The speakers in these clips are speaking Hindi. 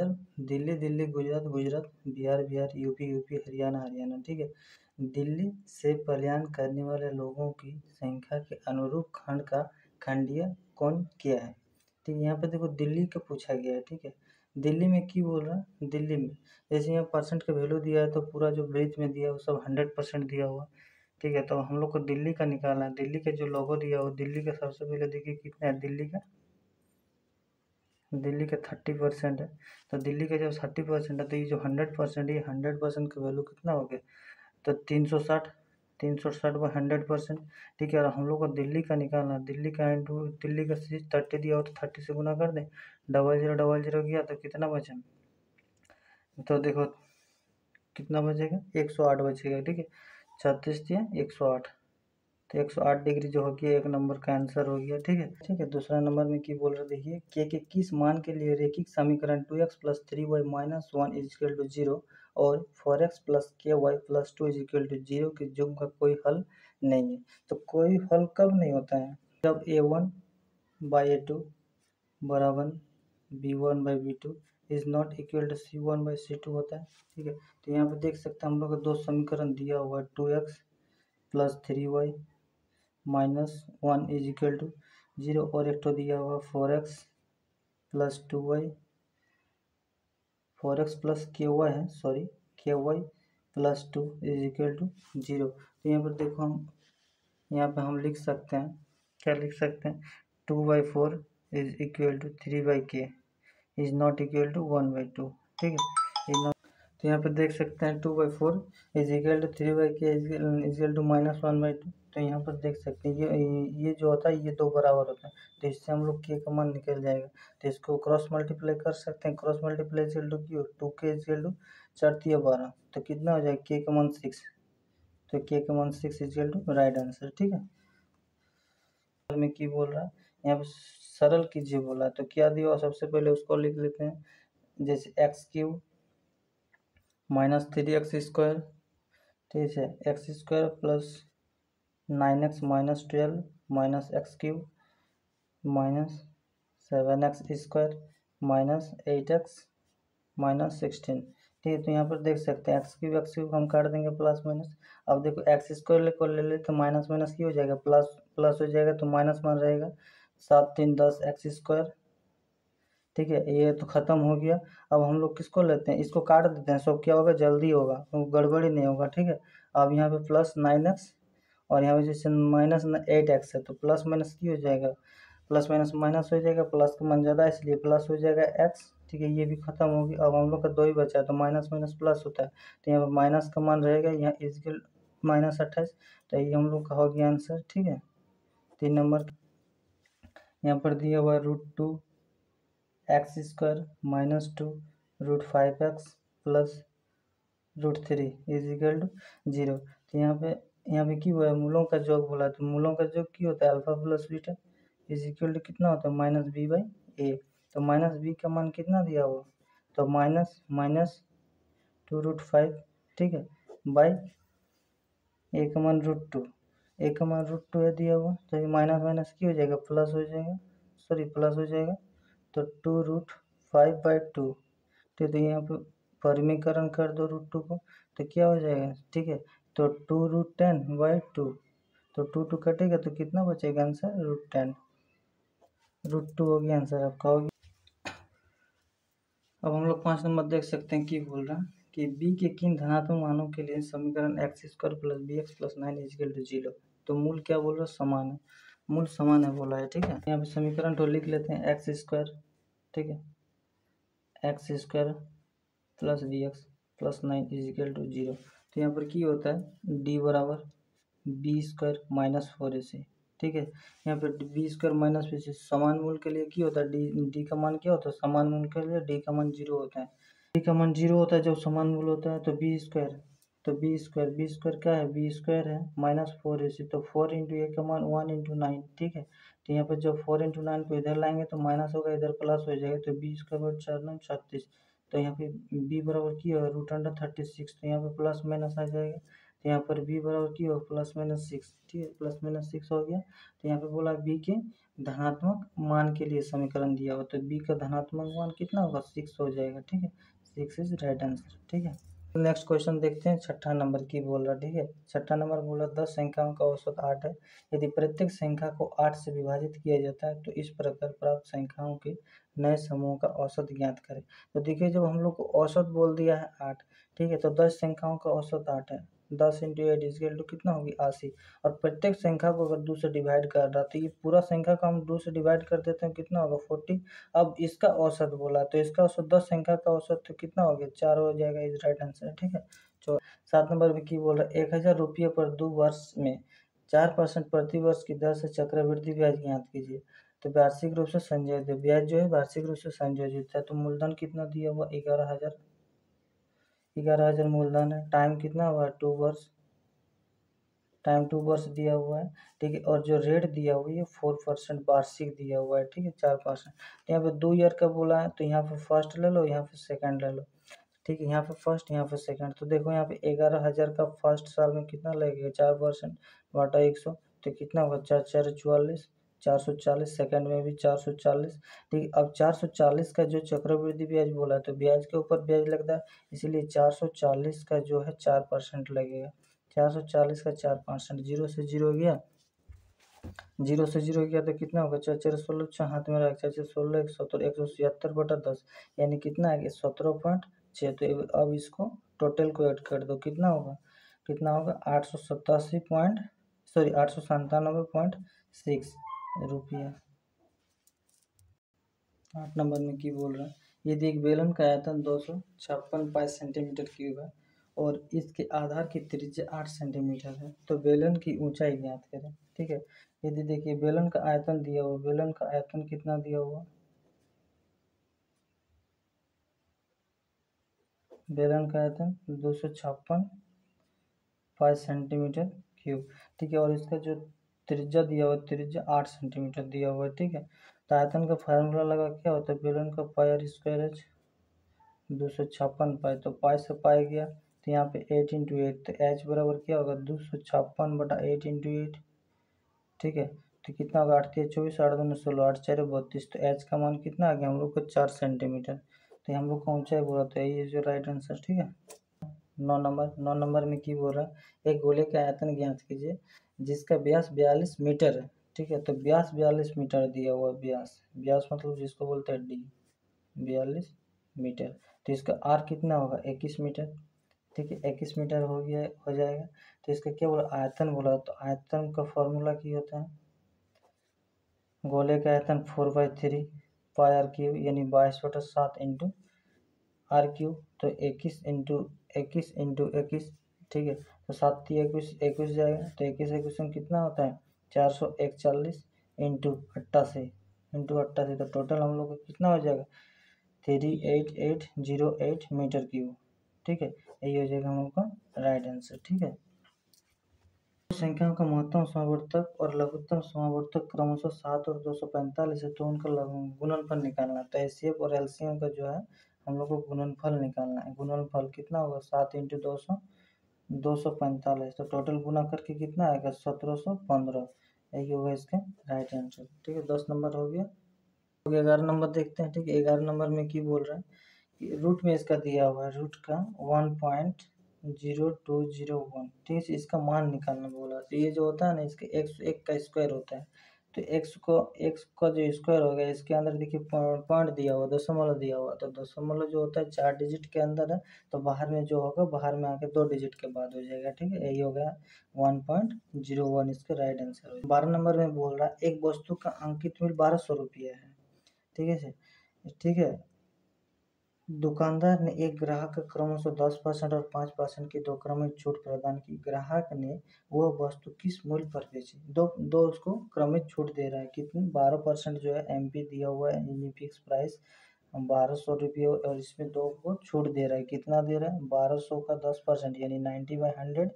Delhi Delhi, Gujarat Gujarat, Bihar Bihar, UP UP, Haryana Haryana. ठीक है, दिल्ली से पलायन करने वाले लोगों की संख्या के अनुरूप खंड का खंडीय कौन किया है। ठीक है, यहाँ पे देखो दिल्ली का पूछा गया है। ठीक है, दिल्ली में क्यों बोल रहा है, दिल्ली में जैसे यहाँ परसेंट का वैल्यू दिया है तो पूरा जो ब्रीथ में दिया है वो सब 100% दिया हुआ। ठीक है, तो हम लोग को दिल्ली का निकालना है। दिल्ली का जो लोगो दिया हो, दिल्ली का सबसे पहले देखिए कितना है, दिल्ली का 30% है। तो दिल्ली का जब 30% है तो ये जो 100% है, 100% का वैल्यू कितना हो गया, तो 360, 360/100%। ठीक है, और हम लोग को दिल्ली का निकालना है। दिल्ली का इंटू दिल्ली का 30 दिया हो तो 30 से गुना कर दें, 0000 गया तो कितना बचा, तो देखो कितना बचेगा, 108 बचेगा। ठीक है, 36 दिया 108, तो 108 डिग्री जो हो गया, एक नंबर का आंसर हो गया। ठीक है, ठीक है, दूसरा नंबर में की बोल रहे, देखिए के किस मान के लिए रैखिक समीकरण 2x + 3y - 1 = 0 और 4x + ky + 2 = 0 के युग्म का कोई हल नहीं है। तो कोई हल कब नहीं होता है, जब a1/a2 बराबर b1/b2 is not equal to c1/c2 होता है। ठीक है, तो यहाँ पे देख सकते हैं हम लोग को दो समीकरण दिया हुआ है, 2x + 3y - 1 = 0 और एक तो दिया हुआ 4x + 2y, 4x + ky है, सॉरी ky + 2 = 0। तो यहाँ पर देखो हम यहाँ पे हम लिख सकते हैं, क्या लिख सकते हैं, 2/4 = 3/k is not equal to 1/2। ठीक है, तो यहाँ पे देख सकते हैं 2/4 = 3/k इक्वल टू -1/2। तो यहाँ पर देख सकते हैं ये जो होता है ये दो बराबर होता है, तो इससे हम लोग के का मान निकल जाएगा। तो इसको क्रॉस मल्टीप्लाई कर सकते हैं, cross multiply equal to Q, 2k = 4×3 = 12, तो कितना हो जाएगा, के का मान 6, तो के का मान 6 इक्वल टू राइट आंसर। ठीक है, में की बोल रहा है, यहाँ पे सरल कीजिए बोला है, तो क्या दिया, सबसे पहले उसको लिख लेते हैं, जैसे x³ - 3x², ठीक है, x² + 9x - 12 - x³ - 7x² - 8x - 16। ठीक है, तो यहाँ पर देख सकते हैं x³ हम काट देंगे प्लस माइनस। अब देखो x² को ले ले तो माइनस माइनस की हो जाएगा, प्लस प्लस हो जाएगा, तो माइनस मान रहेगा, 7 3 10 x²। ठीक है, ये तो खत्म हो गया। अब हम लोग किसको लेते हैं, इसको काट देते हैं, सब क्या होगा, जल्दी होगा, गड़बड़ी नहीं होगा। ठीक है, अब यहाँ पे प्लस 9x और यहाँ पे जैसे माइनस 8x है, तो प्लस माइनस की हो जाएगा, प्लस माइनस माइनस हो जाएगा, प्लस का मान ज़्यादा है इसलिए प्लस हो जाएगा x। ठीक है, ये भी खत्म हो गया। अब हम लोग का दो ही बचा है, तो माइनस माइनस प्लस होता है, तो यहाँ पर माइनस का मान रहेगा, यहाँ इजकल -28, तो ये हम लोग का हो गया आंसर। ठीक है, 3 नंबर यहाँ पर दिया हुआ √2 x² - 2 √5x + √3 = 0। तो यहाँ पे की हुआ है, मूलों का योग बोला, तो मूलों का योग की होता है, अल्फा + बीटा = कितना होता है, -b/a। तो -b का मान कितना दिया हुआ, तो -2 √5। ठीक है, बाई a का मान √2, a का मान √2 है दिया हुआ, तो ये माइनस माइनस की हो जाएगा, प्लस हो जाएगा, सॉरी प्लस हो जाएगा, तो 2 √5/2। ठीक है, यहाँ पे परिमीकरण कर दो √2 को, तो क्या हो जाएगा, ठीक है, तो 2 √10/2, तो 2 2 कटेगा तो कितना बचेगा आंसर, √10, √2 हो गया आंसर आपका, हो गया। अब हम लोग 5 नंबर देख सकते हैं कि बोल रहा है कि b के किन धनात्मक मानों के लिए समीकरण x² + bx + 9 = 0। तो मूल क्या बोल रहा है, समान है, मूल समान है बोला है। ठीक है, यहाँ पे समीकरण तो लिख लेते हैं x², ठीक है, x² + bx + 9 = 0। तो यहाँ पर की होता है d बराबर b² - 4ac। ठीक है, यहाँ पर b² - 4ac समान मूल के लिए की होता है, d का मान क्या होता है, समान मूल के लिए d का मान 0 होता है, d का मान 0 होता है जब समान मूल होता है, तो b², तो b² क्या है, b² है -4ac, तो 4 × a का मान 1 × 9। ठीक है, तो यहाँ पर जब 4 × 9 को इधर लाएंगे तो माइनस होगा, इधर प्लस हो जाएगा, तो b² 4 9 36। तो यहाँ पे b बराबर की होगा √36, तो यहाँ पे प्लस माइनस आ जाएगा, तो यहाँ पर b बराबर की होगा +-6। ठीक है, +-6 हो गया, तो यहाँ पे बोला b के धनात्मक मान के लिए समीकरण दिया हुआ, तो बी का धनात्मक मान कितना होगा 6 हो जाएगा। ठीक है, 6 इज राइट आंसर। ठीक है, नेक्स्ट क्वेश्चन देखते हैं। छठा नंबर की बोल रहा। ठीक है, छठा नंबर बोल रहा 10 संख्याओं का औसत 8 है। यदि प्रत्येक संख्या को 8 से विभाजित किया जाता है तो इस प्रकार प्राप्त संख्याओं के नए समूह का औसत ज्ञात करें। तो देखिए, जब हम लोग को औसत बोल दिया है 8, ठीक है, तो 10 संख्याओं का औसत 8 है। 10 × 8 इक्वल टू कितना होगी 80। और प्रत्येक संख्या को अगर 2 से डिवाइड कर रहा तो ये पूरा संख्या को हम 2 से डिवाइड कर देते हैं, कितना होगा 40। अब इसका औसत बोला तो इसका औसत 10 संख्या का औसत तो कितना हो गया 4 हो जाएगा, इज राइट आंसर। ठीक है, 7 नंबर में की बोल रहा है 1000 रुपये पर 2 वर्ष में 4% प्रति वर्ष की दर से चक्रवृद्धि ब्याज ज्ञात कीजिए। तो वार्षिक रूप से संयोजित ब्याज जो है वार्षिक रूप से संयोजित है, तो मूलधन कितना दिया हुआ 11,000, 11,000 मूलधन है। टाइम कितना हुआ 2 वर्ष, टाइम 2 वर्ष दिया हुआ है। ठीक है, और जो रेट दिया हुआ है 4% वार्षिक दिया हुआ है। ठीक है, 4%। यहाँ पे 2 ईयर का बोला है, तो यहाँ पे फर्स्ट ले लो, यहाँ पे सेकंड ले लो। ठीक है, यहाँ पे फर्स्ट, यहाँ पे सेकंड। तो देखो यहाँ पे 11,000 का फर्स्ट साल में कितना लगेगा 4% बटा 100, तो कितना होगा 4 4 44, 440। सेकंड में भी 440। ठीक है, अब 440 का जो चक्रवृद्धि ब्याज बोला है, तो ब्याज के ऊपर ब्याज लगता है, इसीलिए 440 का जो है 4% लगेगा। 440 का 4%, जीरो से जीरो गया, जीरो से जीरो गया तो कितना होगा 4 4 16, 6 हाथ में रख 4 4 16 170, 177 बटा 10, यानी कितना आ गया 17.6। तो अब इसको टोटल को ऐड कर दो, कितना होगा, कितना होगा 887 पॉइंट, सॉरी 897.6 रुपया। 8 नंबर में की बोल रहा है, यदि एक बेलन का आयतन 256 सेंटीमीटर क्यूब है और इसके आधार की त्रिज्या 8 सेंटीमीटर है, तो बेलन की ऊंचाई ज्ञात करें। ठीक है, यदि देखिए बेलन का आयतन दिया हुआ, बेलन का आयतन कितना दिया हुआ, बेलन का आयतन 256 सेंटीमीटर क्यूब। ठीक है, और इसका जो त्रिज्या दिया हुआ, त्रिज्या 8 सेंटीमीटर दिया हुआ है। ठीक है, तो आयतन का फार्मूला लगा क्या होता है, बेलन का पाई आर स्क्वायर एच 256 पाई, तो पाई से पाई गया, तो यहाँ पे 8 × 8, तो एच बराबर क्या होगा 256 बटा 8 × 8। ठीक है, तो कितना होगा 8 3 24, 8 2 16, 8 4 32, तो एच का मान कितना आ गया हम लोग को 4 सेंटीमीटर। तो हम लोग का ऊंचाई बोला, तो यही जो राइट आंसर। ठीक है, 9 नंबर में की बोल रहा है, एक गोले का आयतन ज्ञात कीजिए जिसका व्यास 42 मीटर है। ठीक है, तो व्यास 42 मीटर दिया हुआ, व्यास, व्यास मतलब जिसको बोलते हैं डी, 42 मीटर। तो इसका आर कितना होगा 21 मीटर। ठीक है, 21 मीटर हो गया, हो जाएगा। तो इसका क्या बोला आयतन बोला, तो आयतन का फॉर्मूला क्या होता है, गोले का आयतन 4/3 पाई आर क्यूब, यानी 22/7 इंटू आर क्यूब, तो 21 × 21 × 21। ठीक है, तो 7 3 21 21 जाएगा, तो 21 21 में कितना होता है 441 इंटू 88, तो टोटल हम लोग का कितना हो जाएगा 38808 मीटर क्यूब। ठीक है, यही हो जाएगा हम लोग का राइट आंसर। ठीक है, संख्याओं का महत्तम समावर्तक और लघुत्तम समावर्तक क्रमशः 7 और 245 है, तो उनका गुणनफल निकालना है। तो एचसीएफ और एलसीएम का जो है हम लोग को गुणनफल निकालना है। गुणनफल कितना होगा 7 × 200 245, तो टोटल गुना करके कितना आएगा 1715, यही होगा इसका राइट आंसर। ठीक है, 10 नंबर हो गया। 11 नंबर देखते हैं। ठीक है, 11 नंबर में की बोल रहा है कि रूट में इसका दिया हुआ है, रूट का 1.0201। ठीक है, इसका मान निकालना बोला, तो ये जो होता है ना इसके 101 का स्क्वायर होता है, तो x का जो स्क्वायर हो गया, इसके अंदर देखिए पॉइंट दिया हुआ, दशमलव दिया हुआ, तो दशमलव जो होता है 4 डिजिट के अंदर है, तो बाहर में जो होगा बाहर में आके 2 डिजिट के बाद हो जाएगा। ठीक है, यही हो गया 1.01, इसका राइट आंसर। 12 नंबर में बोल रहा है एक वस्तु का अंकित मूल्य 1200 रुपये है। ठीक है, ठीक है, दुकानदार ने एक ग्राहक को क्रमशः 10% और 5% की 2 क्रमिक छूट प्रदान की। ग्राहक ने वह वस्तु किस मूल्य पर बेची, दो उसको क्रमिक छूट दे रहा है, कितनी 12% जो है एमपी दिया हुआ है, यानी फिक्स प्राइस 1200 रुपये, और इसमें 2 को छूट दे रहा है, कितना दे रहा है 1200 का 10% यानी 90/100।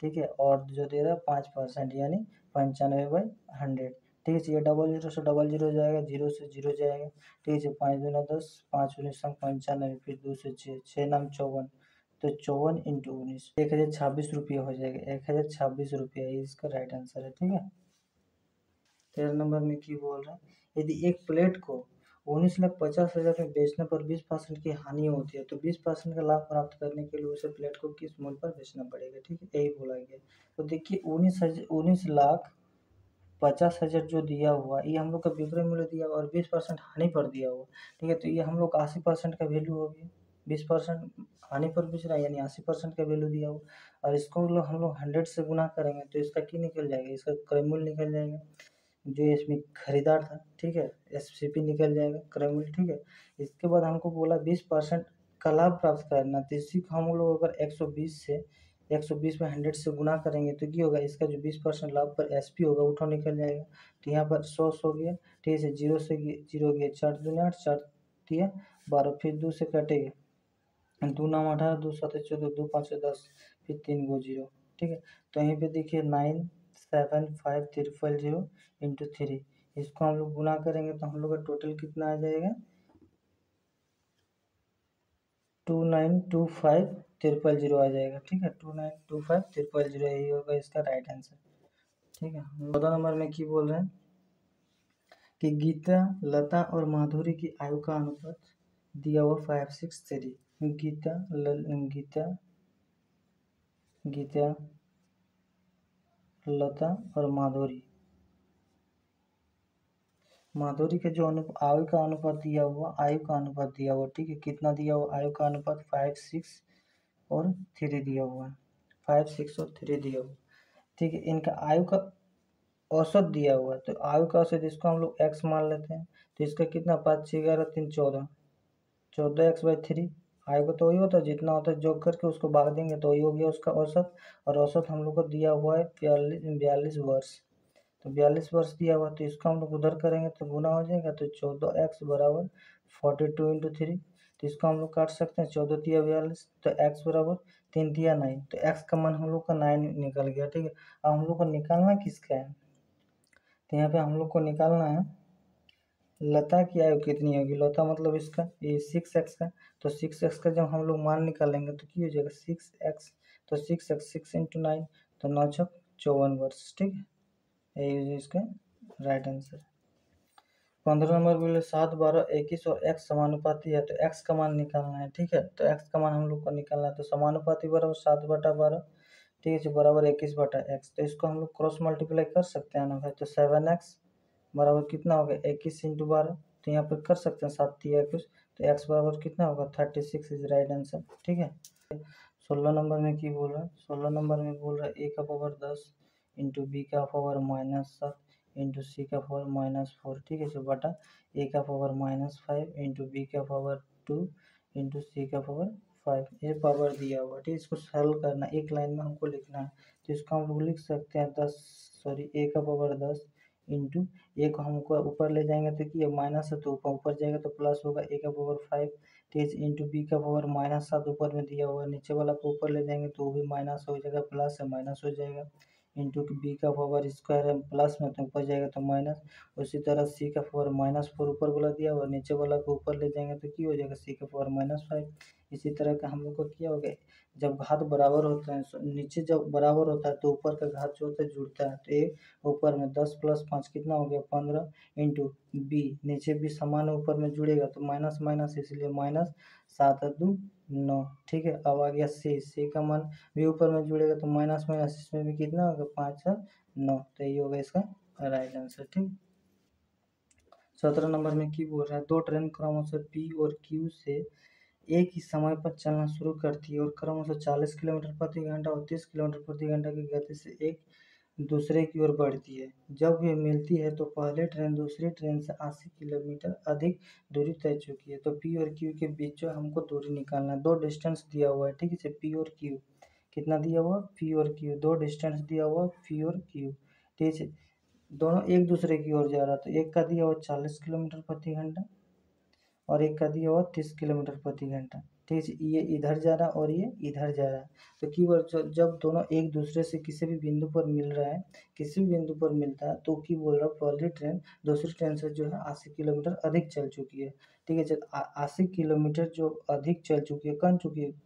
ठीक है, और जो दे रहा है 5% यानी 95/100। ठीक है, ये 00 से 00 जाएगा, 0 से 0 जाएगा। ठीक है, 5 दूना 10, 5 19 95, फिर 2 से 6, 6 नाम 54, तो 54 × 19 1026 रुपये हो जाएगा, 1026 रुपये इसका राइट आंसर है। ठीक है, 13 नंबर में की बोल रहा है, यदि एक प्लेट को 19,50,000 में बेचने पर 20% की हानि होती है तो 20% का लाभ प्राप्त करने के लिए उसे प्लेट को किस मूल्य पर बेचना पड़ेगा। ठीक है, यही बोला गया। तो देखिए 19,50,000 जो दिया हुआ ये हम लोग का विक्रय मूल्य दिया हुआ और 20% हानि पर दिया हुआ। ठीक है, तो ये हम लोग का 80% का वैल्यू हो गया। 20% हानि पर बेच रहा है यानी 80% का वैल्यू दिया हुआ, और इसको हम लोग 100 से गुना करेंगे तो इसका क्या निकल जाएगा, इसका क्रय मूल्य निकल जाएगा जो इसमें खरीदार था। ठीक है, एससीपी निकल जाएगा, क्रय मूल्य। ठीक है, इसके बाद हमको बोला 20% का लाभ प्राप्त करना, तो इसी को हम लोग अगर 120 में 100 से गुना करेंगे तो क्या होगा, इसका जो 20% लाभ पर एसपी होगा वो तो निकल जाएगा। तो यहाँ पर 100 हो गया। ठीक है, जीरो से जीरो गया, 4 दूनी 8, 4 दिया 12, फिर 2 से कटेगा, 2 9 18, 2 7 14, 2 5 10, फिर 3 गो जीरो। ठीक है, तो यहीं पे देखिए 9,753,000 इंटू 3, इसको हम लोग गुना करेंगे तो हम लोग का टोटल कितना आ जाएगा, 2925,000 आ जाएगा। ठीक है, 2925,000 यही होगा इसका राइट आंसर। ठीक है, 14 नंबर में की बोल रहे हैं कि गीता, लता और माधुरी की आयु का अनुपात दिया हुआ 5, 6, 3। गीता, लता और माधुरी के जो आयु का अनुपात दिया हुआ, ठीक है, कितना दिया हुआ, आयु का अनुपात 5, 6 और 3 दिया हुआ है, 5, 6 और 3 दिया हुआ। ठीक है, इनका आयु का औसत दिया हुआ है, तो आयु का औसत इसको हम लोग x मान लेते हैं, तो इसका कितना 5, 6, 11, 3, 14, 14x/3। आयु का तो वही होता है, जितना होता है जोड़ करके उसको भाग देंगे तो वही हो गया उसका औसत, और औसत हम लोग को दिया हुआ है 42 वर्ष। तो 42 वर्ष दिया हुआ, तो इसको हम लोग उधर करेंगे तो गुना हो जाएगा, तो 14x बराबर 42 इंटू 3, तो इसको हम लोग काट सकते हैं, 14 दिया 42, तो x बराबर 3 दिया 9, तो x का मान हम लोग का 9 निकल गया। ठीक है, अब हम लोग को निकालना किसका है, तो यहाँ पे हम लोग को निकालना है लता की आयु कितनी होगी, लता मतलब इसका ये 6x का, तो 6x का जब हम लोग मान निकालेंगे तो क्या हो जाएगा 6x, तो 6x 6 इंटू 9, तो 9 छक 54 वर्ष। ठीक है, यही इसका राइट आंसर। 15 नंबर बोले 7, 12, 21 और x समानुपाती है, तो x का मान निकालना है। ठीक है, तो x का मान हम लोग को निकालना है, तो समानुपाती बराबर 7/12, ठीक है, जो बराबर 21/x, तो इसको हम लोग क्रॉस मल्टीप्लाई कर सकते हैं ना भाई, तो 7x बराबर कितना होगा 21 इंटू 12, तो यहाँ पर कर सकते हैं 7 या 21, तो x बराबर कितना होगा 36 इज राइट आंसर। ठीक है, 16 नंबर में की बोल रहा है, 16 नंबर में बोल रहा है a का पावर 10 इंटू बी का पावर -7 इंटू सी का पावर -4। ठीक है, जो बटा a का पावर -5 इंटू बी का पावर 2 इंटू सी का पावर 5, ये पावर दिया हुआ। ठीक है, इसको सरल करना, एक लाइन में हमको लिखना है, तो इसको हम लोग लिख सकते हैं a का पावर 10 इंटू ए को हमको ऊपर ले जाएंगे तो कि ये माइनस है, तो ऊपर जाएगा तो प्लस होगा, a का पावर 5 तेज इंटू बी का पावर -7 ऊपर में दिया हुआ है, नीचे वाला को ऊपर ले जाएंगे तो वो भी माइनस हो जाएगा, प्लस है माइनस हो जाएगा, इंटू बी का पावर स्क्वायर है प्लस में तो ऊपर जाएगा तो माइनस, उसी तरह सी का पावर -4 ऊपर वाला दिया हुआ, नीचे वाला को ऊपर ले जाएंगे तो क्या हो जाएगा सी का पावर -5। इसी तरह का हम लोग को क्या हो गया, जब घात बराबर होता है, नीचे जब बराबर होता है तो ऊपर का घात जो होता है जुड़ता है, तो ए ऊपर में 10 + 5 कितना हो गया 15 इंटू बी, नीचे भी समान ऊपर में जुड़ेगा तो माइनस माइनस, इसलिए -7×2=9। ठीक है, अब आ गया सी का मान भी ऊपर में जुड़ेगा तो माइनस माइनस, इसमें भी कितना होगा 5×9, तो ये होगा इसका राइट आंसर। ठीक, 17 नंबर में की बोल रहा है, दो ट्रेन क्रमशः पी और क्यू से एक ही समय पर चलना शुरू करती है और क्रमशः 40 किलोमीटर प्रति घंटा और 30 किलोमीटर प्रति घंटा की गति से एक दूसरे की ओर बढ़ती है। जब वे मिलती है तो पहले ट्रेन दूसरी ट्रेन से 80 किलोमीटर अधिक दूरी तय चुकी है। तो पी और क्यू के बीच जो हमको दूरी निकालना है, दो डिस्टेंस दिया हुआ है। ठीक है, पी और क्यू कितना दिया हुआ, पी और क्यू दो डिस्टेंस दिया हुआ, पी और क्यू। ठीक है, दोनों एक दूसरे की ओर जा रहा है, तो एक का दिया हुआ 40 किलोमीटर प्रति घंटा और एक का दिया हुआ 30 किलोमीटर प्रति घंटा। ठीक है, ये इधर जा रहा है और ये इधर जा रहा है, तो कीवर्ड जब दोनों एक दूसरे से किसी भी बिंदु पर मिल रहा है, किसी भी बिंदु पर मिलता है, तो की बोल रहा है पहली ट्रेन दूसरी ट्रेन से जो है 80 किलोमीटर अधिक चल चुकी है। ठीक है, जब 80 किलोमीटर जो अधिक चल चुकी है,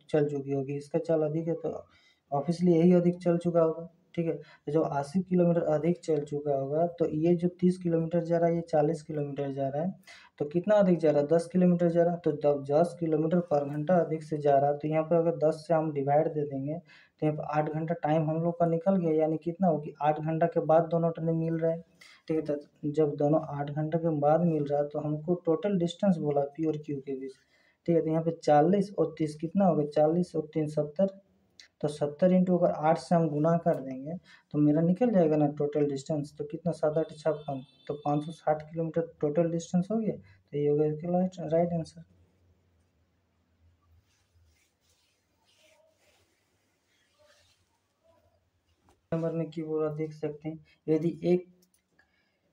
चल चुकी होगी, इसका चाल अधिक है तो ऑब्वियसली यही अधिक चल चुका होगा। ठीक है। तो जब 80 किलोमीटर अधिक चल चुका होगा तो ये जो 30 किलोमीटर जा रहा है ये 40 किलोमीटर जा रहा है, तो कितना अधिक जा रहा है, 10 किलोमीटर जा रहा है। तो जब 10 किलोमीटर पर घंटा अधिक से जा रहा है तो यहाँ पर अगर 10 से हम डिवाइड दे देंगे तो यहाँ पर 8 घंटा टाइम हम लोग का निकल गया, यानी कितना हो कि 8 घंटा के बाद दोनों ट्रेन मिल रहा है, ठीक है। तो जब दोनों 8 घंटे के बाद मिल रहा है तो हमको टोटल डिस्टेंस बोला पी और क्यू के बीच, ठीक है। तो यहाँ पे 40 और 30 कितना होगा, 40 और 3 70, तो 70 इंटू अगर 8 से हम गुना कर देंगे तो मेरा निकल जाएगा ना टोटल डिस्टेंस, तो कितना 7 8 56, तो 560 किलोमीटर टोटल डिस्टेंस हो गया। तो ये हो गया इसका राइट आंसर। नंबर में की बोला देख सकते हैं, यदि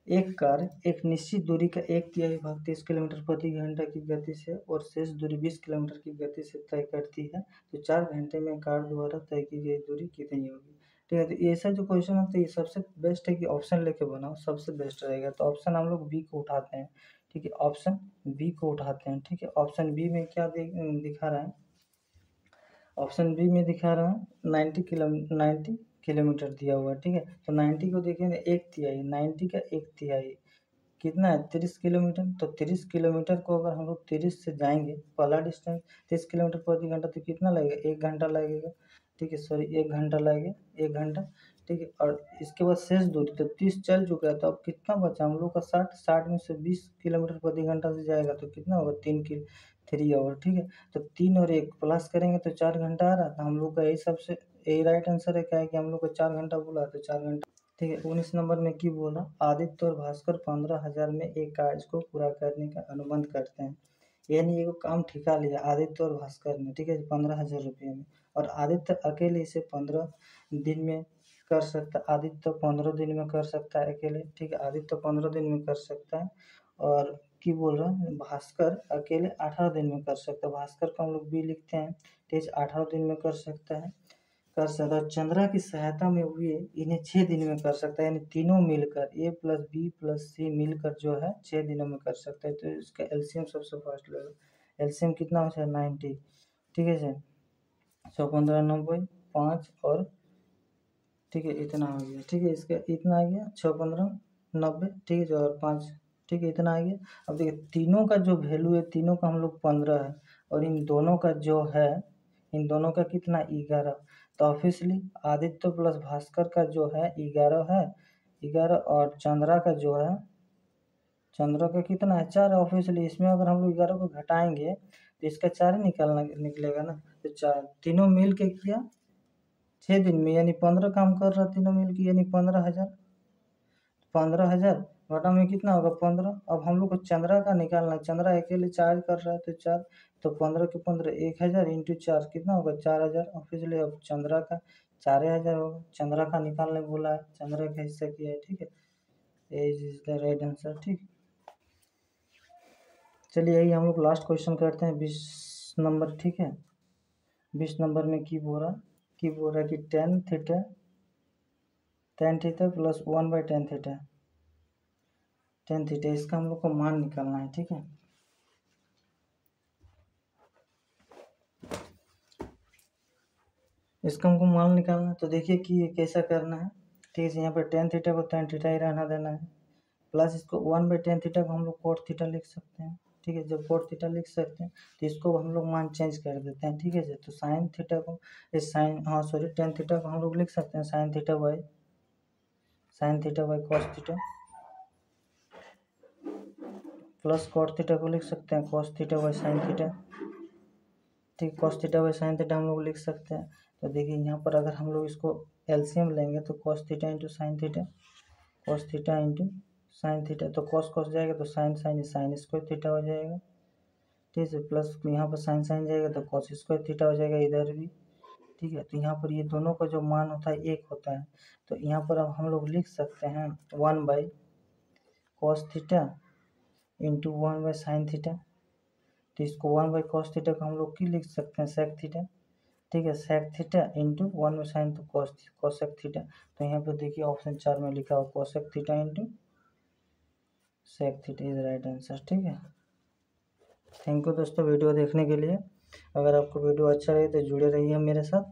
एक कार एक निश्चित दूरी का 1/3 भाग 30 किलोमीटर प्रति घंटा की गति से और शेष दूरी 20 किलोमीटर की गति से तय करती है तो 4 घंटे में कार द्वारा तय की गई दूरी कितनी होगी, ठीक है। तो ऐसा जो क्वेश्चन होता है ये सबसे बेस्ट है कि ऑप्शन लेके बनाओ, सबसे बेस्ट रहेगा। तो ऑप्शन हम लोग बी को उठाते हैं, ठीक है, ऑप्शन बी को उठाते हैं, ठीक है। ऑप्शन बी में क्या दिखा रहा है, ऑप्शन बी में दिखा रहा है 90 किलोमीटर दिया हुआ है, ठीक है। तो 90 को देखेंगे 1/3, 90 का 1/3 कितना है 30 किलोमीटर, तो 30 किलोमीटर को अगर हम लोग 30 से जाएंगे, पहला डिस्टेंस 30 किलोमीटर प्रति घंटा, तो कितना लगेगा 1 घंटा लगेगा, ठीक है, सॉरी 1 घंटा लगेगा, 1 घंटा, ठीक है। और इसके बाद शेष दूरी तो 30 चल चुका है, तो अब कितना बचा हम लोग का 60 में से 20 किलोमीटर प्रति घंटा से जाएगा तो कितना होगा 3 आवर, ठीक है। तो 3 और 1 प्लस करेंगे तो 4 घंटा आ रहा था हम लोग का, यही सबसे यही राइट आंसर है, क्या है कि हम लोग को 4 घंटा बोला तो 4 घंटा, ठीक है। 19 नंबर में की बोला, आदित्य और भास्कर 15,000 में एक कार्य को पूरा करने का अनुबंध करते हैं, यानी एगो काम ठिका लिया आदित्य और भास्कर ने, ठीक है, 15,000 रुपये में, और आदित्य अकेले इसे 15 दिन में कर सकता, आदित्य 15 दिन में कर सकता है अकेले, ठीक है, आदित्य 15 दिन में कर सकता है। और की बोल रहा है भास्कर अकेले 18 दिन में कर सकता है, भास्कर को हम लोग बी लिखते हैं, ठीक है, 18 दिन में कर सकता है, कर सकता है। चंद्रा की सहायता में हुए इन्हें 6 दिन में कर सकता है, यानी तीनों मिलकर ए प्लस बी प्लस सी मिलकर जो है 6 दिनों में कर सकता है। तो इसका एलसीएम सबसे फर्स्ट लेगा, एलसीएम कितना हो जाए 90, ठीक है सर, 115 90 5 और, ठीक है, इतना आ गया, ठीक है, इसका इतना आ गया 6 15 90, ठीक है, जो और 5, ठीक है, इतना आ गया। अब देखिए तीनों का जो वैल्यू है, तीनों का हम लोग 15 है, और इन दोनों का जो है, इन दोनों का कितना 11, तो ऑब्वियसली आदित्य प्लस भास्कर का जो है 11 है, 11, और चंद्रा का जो है, चंद्रा का कितना है 4, ऑब्वियसली इसमें अगर हम लोग 11 को घटाएंगे तो इसका 4 ही निकलेगा ना, तो 4 तीनों मिल के किया 6 दिन में, यानी 15 काम कर रहा तीनों मिल के, यानी 15,000, 15,000 घटा में कितना होगा 15। अब हम लोग को चंद्रा का निकालना है, चंद्रा अकेले 4 कर रहा है तो 4, तो 15 के 15 1000 इंटू 4 कितना होगा 4000, ऑब्वियसली अब चंद्रा का 4000 होगा, चंद्रा का निकालने बोला है, चंद्रा का हिस्सा किया है, ठीक है, इज द राइट आंसर, ठीक। चलिए यही हम लोग लास्ट क्वेश्चन करते हैं 20 नंबर, ठीक है। 20 नंबर में की बोल रहा कि tan theta plus 1/tan theta, tan theta इसका हम लोग को मान निकालना है, ठीक है। इसका हमको मान निकालना है, तो देखिए कि ये कैसा करना है, ठीक है। यहाँ पर tan थीटा को tan थीटा ही रहना देना है, प्लस इसको 1/tan थीटा को हम लोग cot थीटा लिख सकते हैं, ठीक है। जब cot थीटा लिख सकते हैं तो इसको हम लोग मान चेंज कर देते हैं, ठीक है सर। तो साइन थीटा को tan थीटा को हम लोग लिख सकते हैं sine theta by cos theta, plus cot theta को लिख सकते हैं cos theta by sin theta, ठीक, cos theta by sin theta हम लोग लिख सकते हैं। तो देखिए यहाँ पर अगर हम लोग इसको एलसीएम लेंगे तो cos theta into sine theta, cos theta into sine theta, तो cos जाएगा तो साइन स्क्वायर थीटा हो जाएगा, ठीक है, प्लस यहाँ पर साइन जाएगा तो cos स्क्वायर थीटा हो जाएगा इधर भी, ठीक है। तो यहाँ पर ये दोनों का जो मान होता है एक होता है, तो यहाँ पर अब हम लोग लिख सकते हैं 1/cos theta into 1/sin theta, तो इसको 1/cos थीटा को हम लोग की लिख सकते हैं sec थीटा, ठीक है, sec थीटा इंटू 1/sin तो cosec थीटा, तो यहाँ पर देखिए ऑप्शन 4 में लिखा हुआ cosec theta into sec theta is right answer, ठीक है। थैंक यू दोस्तों वीडियो देखने के लिए, अगर आपको वीडियो अच्छा लगे तो जुड़े रहिए मेरे साथ।